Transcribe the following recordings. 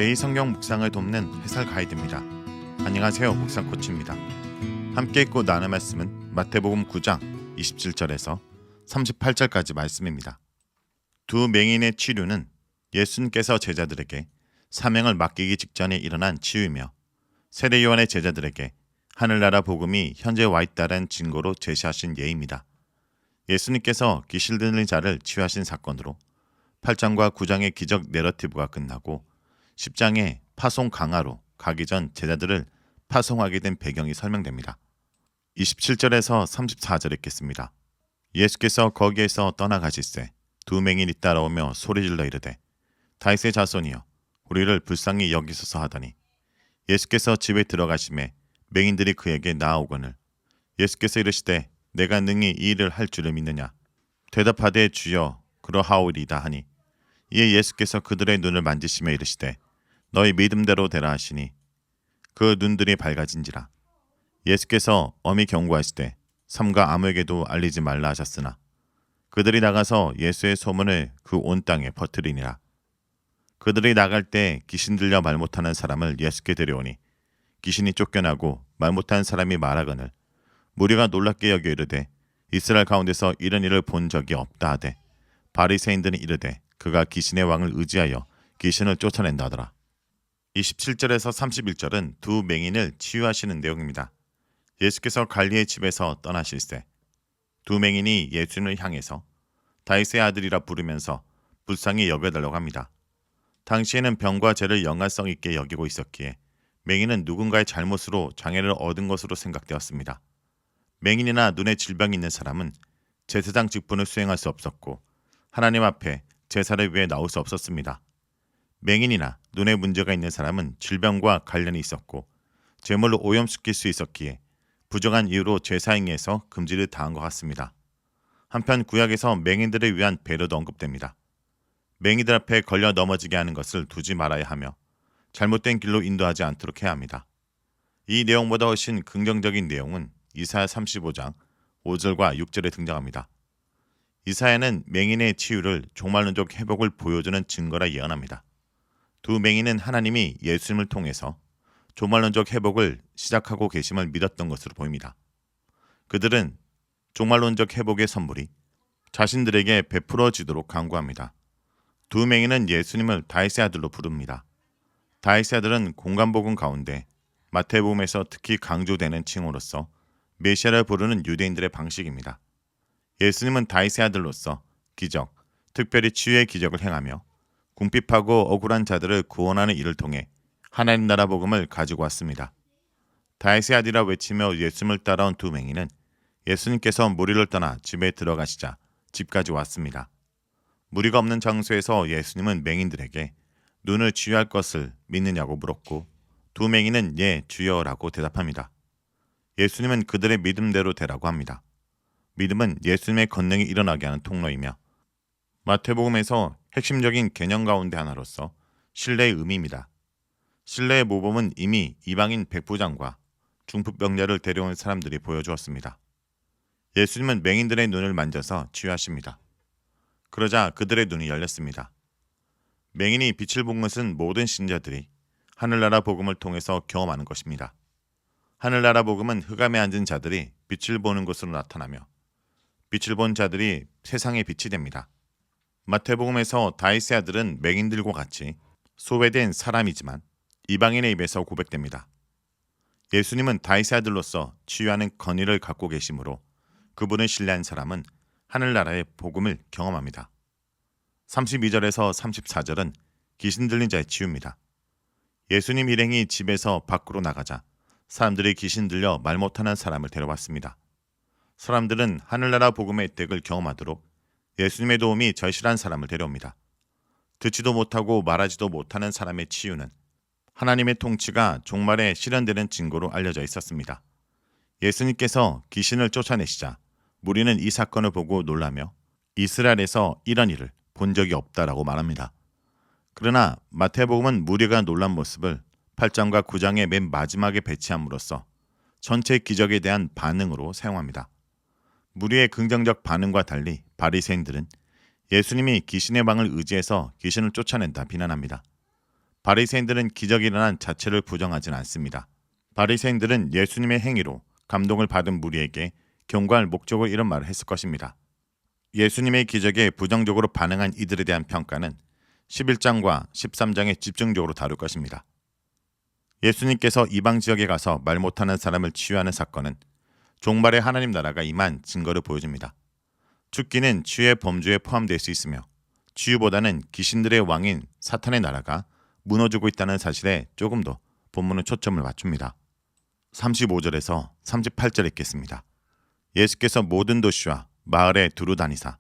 매일 성경 묵상을 돕는 해설 가이드입니다. 안녕하세요. 묵상 코치입니다. 함께 읽고 나눌 말씀은 마태복음 9장 27절에서 38절까지 말씀입니다. 두 맹인의 치료는 예수님께서 제자들에게 사명을 맡기기 직전에 일어난 치유이며 세례 요한의 제자들에게 하늘나라 복음이 현재 와 있다는 증거로 제시하신 예입니다. 예수님께서 귀신 들린 자를 치유하신 사건으로 8장과 9장의 기적 내러티브가 끝나고 10장의 파송 강화로 가기 전 제자들을 파송하게 된 배경이 설명됩니다. 27절에서 34절 읽겠습니다. 예수께서 거기에서 떠나가실새 두 맹인이 따라오며 소리질러 이르되 다윗의 자손이여 우리를 불쌍히 여기소서 하더니 예수께서 집에 들어가심에 맹인들이 그에게 나아오거늘 예수께서 이르시되 내가 능히 이 일을 할 줄을 믿느냐 대답하되 주여 그러하오리이다 하니 이에 예수께서 그들의 눈을 만지시며 이르시되 너희 믿음대로 되라 하시니 그 눈들이 밝아진지라. 예수께서 엄히 경고하시되 삼가 아무에게도 알리지 말라 하셨으나 그들이 나가서 예수의 소문을 그 온 땅에 퍼뜨리니라. 그들이 나갈 때 귀신 들려 말 못하는 사람을 예수께 데려오니 귀신이 쫓겨나고 말 못하는 사람이 말하거늘 무리가 놀랍게 여겨 이르되 이스라엘 가운데서 이런 일을 본 적이 없다 하되 바리새인들은 이르되 그가 귀신의 왕을 의지하여 귀신을 쫓아낸다 하더라. 27절에서 31절은 두 맹인을 치유하시는 내용입니다. 예수께서 갈리의 집에서 떠나실새 두 맹인이 예수님을 향해서 다윗의 아들이라 부르면서 불쌍히 여겨달라고 합니다. 당시에는 병과 죄를 연관성 있게 여기고 있었기에 맹인은 누군가의 잘못으로 장애를 얻은 것으로 생각되었습니다. 맹인이나 눈에 질병이 있는 사람은 제사장 직분을 수행할 수 없었고 하나님 앞에 제사를 위해 나올 수 없었습니다. 맹인이나 눈에 문제가 있는 사람은 질병과 관련이 있었고 제물로 오염시킬 수 있었기에 부정한 이유로 제사 행위에서 금지를 당한 것 같습니다. 한편 구약에서 맹인들을 위한 배려도 언급됩니다. 맹인들 앞에 걸려 넘어지게 하는 것을 두지 말아야 하며 잘못된 길로 인도하지 않도록 해야 합니다. 이 내용보다 훨씬 긍정적인 내용은 이사야 35장 5절과 6절에 등장합니다. 이사야는 맹인의 치유를 종말론적 회복을 보여주는 증거라 예언합니다. 두 맹인은 하나님이 예수님을 통해서 종말론적 회복을 시작하고 계심을 믿었던 것으로 보입니다. 그들은 종말론적 회복의 선물이 자신들에게 베풀어지도록 간구합니다. 두 맹인은 예수님을 다윗의 아들로 부릅니다. 다윗의 아들은 공간복음 가운데 마태복음에서 특히 강조되는 칭호로서 메시아를 부르는 유대인들의 방식입니다. 예수님은 다윗의 아들로서 기적, 특별히 치유의 기적을 행하며 궁핍하고 억울한 자들을 구원하는 일을 통해 하나님 나라 복음을 가지고 왔습니다. 다윗의 아들이라 외치며 예수님을 따라온 두 맹인은 예수님께서 무리를 떠나 집에 들어가시자 집까지 왔습니다. 무리가 없는 장소에서 예수님은 맹인들에게 눈을 치유할 것을 믿느냐고 물었고 두 맹인은 예 주여라고 대답합니다. 예수님은 그들의 믿음대로 되라고 합니다. 믿음은 예수님의 권능이 일어나게 하는 통로이며 마태복음에서 핵심적인 개념 가운데 하나로서 신뢰의 의미입니다. 신뢰의 모범은 이미 이방인 백부장과 중풍병자를 데려온 사람들이 보여주었습니다. 예수님은 맹인들의 눈을 만져서 치유하십니다. 그러자 그들의 눈이 열렸습니다. 맹인이 빛을 본 것은 모든 신자들이 하늘나라 복음을 통해서 경험하는 것입니다. 하늘나라 복음은 흑암에 앉은 자들이 빛을 보는 것으로 나타나며 빛을 본 자들이 세상의 빛이 됩니다. 마태복음에서 다윗의 아들은 맹인들과 같이 소외된 사람이지만 이방인의 입에서 고백됩니다. 예수님은 다윗의 아들로서 치유하는 권위를 갖고 계시므로 그분을 신뢰한 사람은 하늘나라의 복음을 경험합니다. 32절에서 34절은 귀신 들린 자의 치유입니다. 예수님 일행이 집에서 밖으로 나가자 사람들이 귀신 들려 말 못하는 사람을 데려왔습니다. 사람들은 하늘나라 복음의 혜택을 경험하도록 예수님의 도움이 절실한 사람을 데려옵니다. 듣지도 못하고 말하지도 못하는 사람의 치유는 하나님의 통치가 종말에 실현되는 증거로 알려져 있었습니다. 예수님께서 귀신을 쫓아내시자 무리는 이 사건을 보고 놀라며 이스라엘에서 이런 일을 본 적이 없다라고 말합니다. 그러나 마태복음은 무리가 놀란 모습을 8장과 9장의 맨 마지막에 배치함으로써 전체 기적에 대한 반응으로 사용합니다. 무리의 긍정적 반응과 달리 바리새인들은 예수님이 귀신의 방을 의지해서 귀신을 쫓아낸다 비난합니다. 바리새인들은 기적이 일어난 자체를 부정하진 않습니다. 바리새인들은 예수님의 행위로 감동을 받은 무리에게 경고할 목적으로 이런 말을 했을 것입니다. 예수님의 기적에 부정적으로 반응한 이들에 대한 평가는 11장과 13장에 집중적으로 다룰 것입니다. 예수님께서 이방 지역에 가서 말 못하는 사람을 치유하는 사건은 종말의 하나님 나라가 임한 증거를 보여줍니다. 죽기는 치유의 범주에 포함될 수 있으며 치유보다는 귀신들의 왕인 사탄의 나라가 무너지고 있다는 사실에 조금 더 본문은 초점을 맞춥니다. 35절에서 38절 읽겠습니다. 예수께서 모든 도시와 마을에 두루 다니사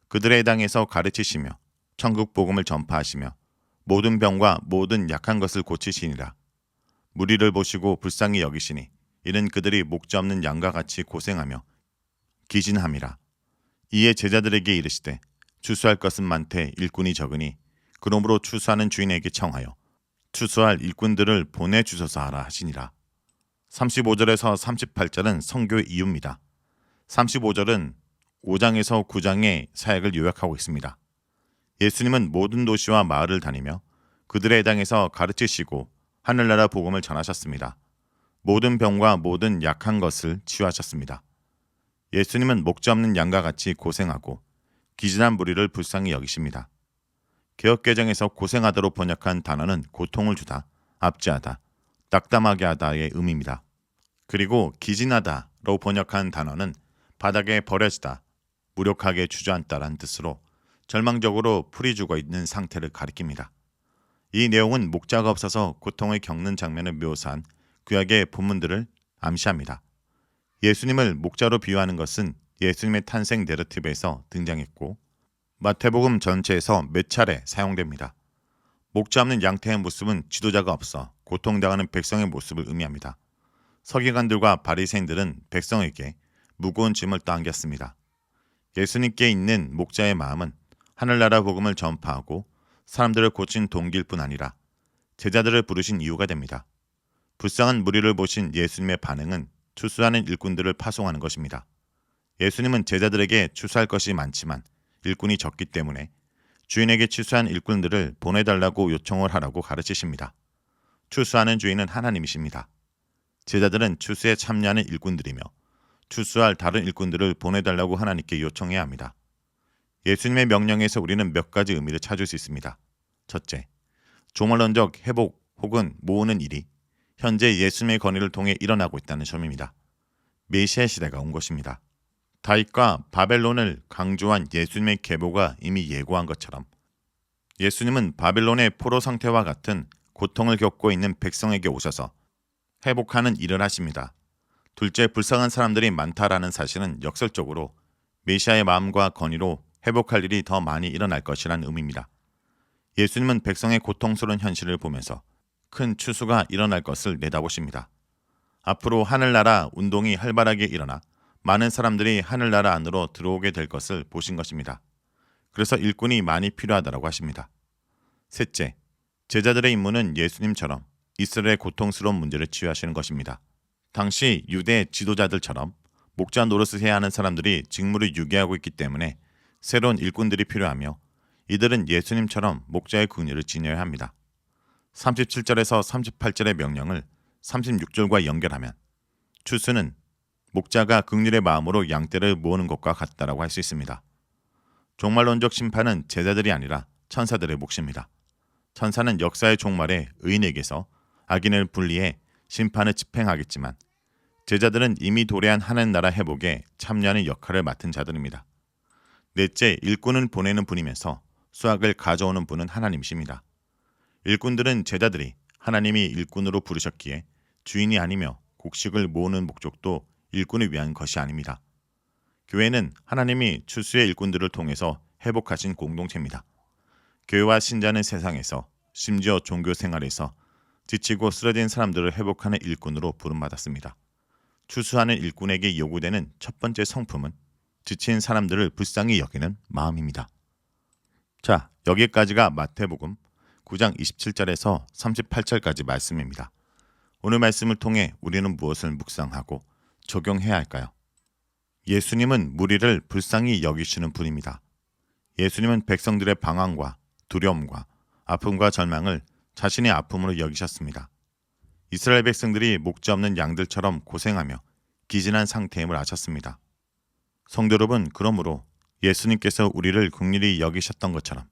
그들의 당에서 가르치시며 천국 복음을 전파하시며 모든 병과 모든 약한 것을 고치시니라. 무리를 보시고 불쌍히 여기시니 이는 그들이 목자 없는 양과 같이 고생하며 기진함이라. 이에 제자들에게 이르시되 추수할 것은 많되 일꾼이 적으니 그러므로 추수하는 주인에게 청하여 추수할 일꾼들을 보내주소서 하라 하시니라. 35절에서 38절은 선교의 이유입니다. 35절은 5장에서 9장의 사역을 요약하고 있습니다. 예수님은 모든 도시와 마을을 다니며 그들의 당에서 가르치시고 하늘나라 복음을 전하셨습니다. 모든 병과 모든 약한 것을 치유하셨습니다. 예수님은 목자 없는 양과 같이 고생하고 기진한 무리를 불쌍히 여기십니다. 개역개정에서 고생하다로 번역한 단어는 고통을 주다, 압제하다, 낙담하게 하다의 의미입니다. 그리고 기진하다로 번역한 단어는 바닥에 버려지다, 무력하게 주저앉다라는 뜻으로 절망적으로 풀이 죽어 있는 상태를 가리킵니다. 이 내용은 목자가 없어서 고통을 겪는 장면을 묘사한 구약의 본문들을 암시합니다. 예수님을 목자로 비유하는 것은 예수님의 탄생 내러티브에서 등장했고 마태복음 전체에서 몇 차례 사용됩니다. 목자 없는 양태의 모습은 지도자가 없어 고통당하는 백성의 모습을 의미합니다. 서기관들과 바리새인들은 백성에게 무거운 짐을 떠안겼습니다. 예수님께 있는 목자의 마음은 하늘나라 복음을 전파하고 사람들을 고친 동기일 뿐 아니라 제자들을 부르신 이유가 됩니다. 불쌍한 무리를 보신 예수님의 반응은 추수하는 일꾼들을 파송하는 것입니다. 예수님은 제자들에게 추수할 것이 많지만 일꾼이 적기 때문에 주인에게 추수한 일꾼들을 보내달라고 요청을 하라고 가르치십니다. 추수하는 주인은 하나님이십니다. 제자들은 추수에 참여하는 일꾼들이며 추수할 다른 일꾼들을 보내달라고 하나님께 요청해야 합니다. 예수님의 명령에서 우리는 몇 가지 의미를 찾을 수 있습니다. 첫째, 종말론적 회복 혹은 모으는 일이 현재 예수님의 권위를 통해 일어나고 있다는 점입니다. 메시아 시대가 온 것입니다. 다윗과 바벨론을 강조한 예수님의 계보가 이미 예고한 것처럼 예수님은 바벨론의 포로 상태와 같은 고통을 겪고 있는 백성에게 오셔서 회복하는 일을 하십니다. 둘째, 불쌍한 사람들이 많다라는 사실은 역설적으로 메시아의 마음과 권위로 회복할 일이 더 많이 일어날 것이라는 의미입니다. 예수님은 백성의 고통스러운 현실을 보면서 큰 추수가 일어날 것을 내다보십니다. 앞으로 하늘나라 운동이 활발하게 일어나 많은 사람들이 하늘나라 안으로 들어오게 될 것을 보신 것입니다. 그래서 일꾼이 많이 필요하다고 하십니다. 셋째, 제자들의 임무는 예수님처럼 이스라엘의 고통스러운 문제를 치유하시는 것입니다. 당시 유대 지도자들처럼 목자 노릇을 해야 하는 사람들이 직무를 유기하고 있기 때문에 새로운 일꾼들이 필요하며 이들은 예수님처럼 목자의 긍휼을 지녀야 합니다. 37절에서 38절의 명령을 36절과 연결하면 추수는 목자가 긍휼의 마음으로 양떼를 모으는 것과 같다라고 할 수 있습니다. 종말론적 심판은 제자들이 아니라 천사들의 몫입니다. 천사는 역사의 종말에 의인에게서 악인을 분리해 심판을 집행하겠지만 제자들은 이미 도래한 하늘나라 회복에 참여하는 역할을 맡은 자들입니다. 넷째, 일꾼은 보내는 분이면서 수확을 가져오는 분은 하나님이십니다. 일꾼들은 제자들이 하나님이 일꾼으로 부르셨기에 주인이 아니며 곡식을 모으는 목적도 일꾼을 위한 것이 아닙니다. 교회는 하나님이 추수의 일꾼들을 통해서 회복하신 공동체입니다. 교회와 신자는 세상에서 심지어 종교 생활에서 지치고 쓰러진 사람들을 회복하는 일꾼으로 부름받았습니다. 추수하는 일꾼에게 요구되는 첫 번째 성품은 지친 사람들을 불쌍히 여기는 마음입니다. 자, 여기까지가 마태복음 9장 27절에서 38절까지 말씀입니다. 오늘 말씀을 통해 우리는 무엇을 묵상하고 적용해야 할까요? 예수님은 무리를 불쌍히 여기시는 분입니다. 예수님은 백성들의 방황과 두려움과 아픔과 절망을 자신의 아픔으로 여기셨습니다. 이스라엘 백성들이 목자 없는 양들처럼 고생하며 기진한 상태임을 아셨습니다. 성도 여러분, 그러므로 예수님께서 우리를 긍휼히 여기셨던 것처럼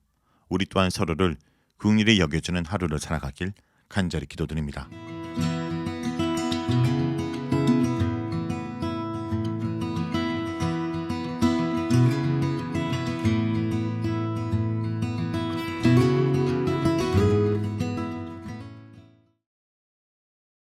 우리 또한 서로를 긍휼히 여겨주는 하루를 살아가길 간절히 기도드립니다.